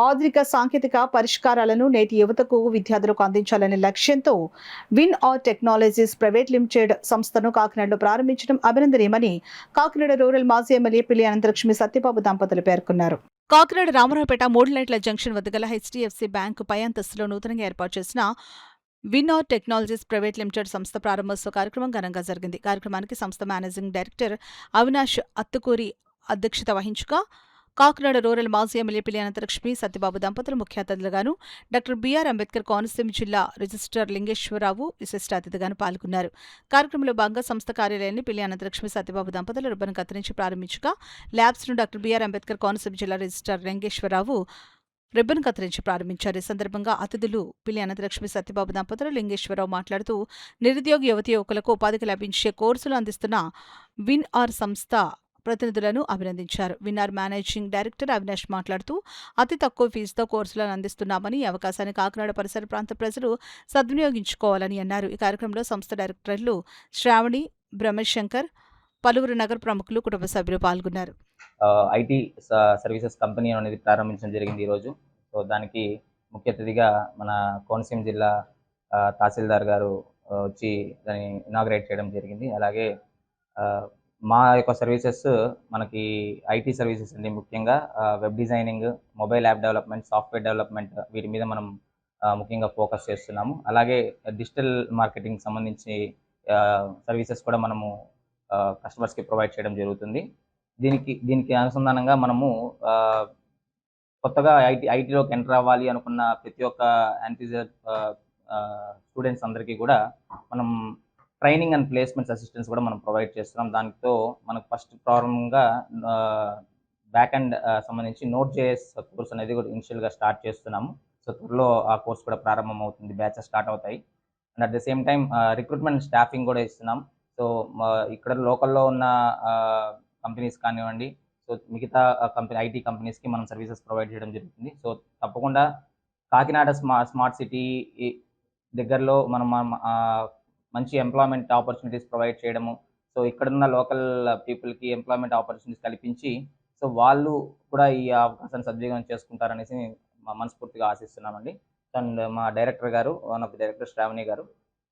ఆధునిక సాంకేతిక పరిష్కారాలను నేటి యువతకు విద్యార్థులకు అందించాలనే లక్ష్యంతో win are technologies private limited సంస్థను కాకినాడలో ప్రారంభించడం అభినందనీయమని కాకినాడ రూరల్ మాజీ ఎమ్మెల్యే పిల్లి అనంతలక్ష్మి సత్యబాబు దంపతులు పేర్కొన్నారు. కాకినాడ రామరావుపేట 3 లైట్ల జంక్షన్ వద్ద గల హెచ్డిఎఫ్సి బ్యాంకు పై అంతస్తులో నూతనంగా ఏర్పాటు చేసిన win are technologies private limited సంస్థ ప్రారంభోత్సవ కార్యక్రమం ఘనంగా జరిగింది. కార్యక్రమానికి సంస్థ మేనేజింగ్ డైరెక్టర్ అవినాష్ అత్తుకూరి అధ్యక్షత వహించగా కాకినాడ రూరల్ మాజీ ఎమ్మెల్యే పిల్లి అనంతలక్ష్మి సత్యబాబు దంపతులు ముఖ్య అతిథులుగాను, డాక్టర్ బిఆర్ అంబేద్కర్ కోనసీమ జిల్లా రిజిస్ట్రార్ లింగేశ్వరరావు విశిష్ట అతిథిగాను పాల్గొన్నారు. కార్యక్రమంలో భాగంగా సంస్థ కార్యాలయాన్ని పిల్లి అనంతలక్ష్మి సత్యబాబు దంపతులు రిబ్బన్ కత్తిరించి ప్రారంభించగా ల్యాబ్స్ను డాక్టర్ బిఆర్ అంబేద్కర్ కోనసీమ జిల్లా రిజిస్ట్రార్ లింగేశ్వరరావు రిబ్బన్ కత్తిరించి ప్రారంభించారు. ఈ సందర్భంగా అతిథులు పిల్లి అనంతలక్ష్మి సత్యబాబు దంపతులు లింగేశ్వరరావు మాట్లాడుతూ నిరుద్యోగ యువతీ యువకులకు ఉపాధికి లభించే కోర్సులు అందిస్తున్న విన్ ఆర్ సంస్థ ప్రతినిధులను అభినందించారు. విన్నార్ మేనేజింగ్ డైరెక్టర్ అవినాష్ మాట్లాడుతూ అతి తక్కువ ఫీజుతో కోర్సులను అందిస్తున్నామని, ఈ అవకాశాన్ని కాకినాడ పరిసర ప్రాంత ప్రజలు సద్వినియోగించుకోవాలని అన్నారు. ఈ కార్యక్రమంలో సంస్థ డైరెక్టర్లు శ్రావణి, బ్రహ్మశంకర్, పలువురు నగర ప్రముఖులు, కుటుంబ సభ్యులు పాల్గొన్నారు. ఐటీ సర్వీసెస్ కంపెనీ అనేది ప్రారంభించడం జరిగింది ఈరోజు. సో దానికి ముఖ్య అతిథిగా మన కోనసీమ జిల్లా తహసీల్దార్ గారు వచ్చి దాన్ని ఇనాగ్రేట్ చేయడం జరిగింది. అలాగే మా యొక్క సర్వీసెస్ మనకి ఐటీ సర్వీసెస్ అండి, ముఖ్యంగా web designing, mobile app development, software development, వీటి మీద మనం ముఖ్యంగా ఫోకస్ చేస్తున్నాము. అలాగే డిజిటల్ మార్కెటింగ్ సంబంధించి సర్వీసెస్ కూడా మనము కస్టమర్స్కి ప్రొవైడ్ చేయడం జరుగుతుంది. దీనికి అనుసంధానంగా మనము కొత్తగా ఐటీలోకి ఎంటర్ అవ్వాలి అనుకున్న ప్రతి ఒక్క స్టూడెంట్స్ అందరికీ కూడా మనం ట్రైనింగ్ అండ్ ప్లేస్మెంట్స్ అసిస్టెన్స్ కూడా మనం ప్రొవైడ్ చేస్తున్నాం. దాంతో మనకు ఫస్ట్ ప్రారంభంగా బ్యాక్ అండ్ సంబంధించి Node.js కోర్స్ అనేది కూడా ఇనిషియల్గా స్టార్ట్ చేస్తున్నాము. సో త్వరలో ఆ కోర్స్ కూడా ప్రారంభం అవుతుంది, బ్యాచెస్ స్టార్ట్ అవుతాయి. And at the same time recruitment staffing కూడా ఇస్తున్నాం. సో ఇక్కడ లోకల్లో ఉన్న కంపెనీస్ కానివ్వండి, సో మిగతా ఐటీ కంపెనీస్కి మనం సర్వీసెస్ ప్రొవైడ్ చేయడం జరుగుతుంది. సో తప్పకుండా కాకినాడ స్మార్ట్ సిటీ దగ్గరలో మనం మంచి ఎంప్లాయ్మెంట్ ఆపర్చునిటీస్ ప్రొవైడ్ చేయడము, సో ఇక్కడున్న లోకల్ పీపుల్కి ఎంప్లాయ్మెంట్ ఆపర్చునిటీస్ కల్పించి సో వాళ్ళు కూడా ఈ అవకాశాన్ని సద్వినియోగం చేసుకుంటారనేసి మనస్ఫూర్తిగా ఆశిస్తున్నామండి. అండ్ మా డైరెక్టర్ గారు, one of the director Shravani గారు,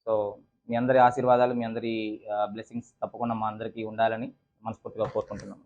సో మీ అందరి ఆశీర్వాదాలు, మీ అందరి బ్లెస్సింగ్స్ తప్పకుండా మా అందరికీ ఉండాలని మనస్ఫూర్తిగా కోరుకుంటున్నాం.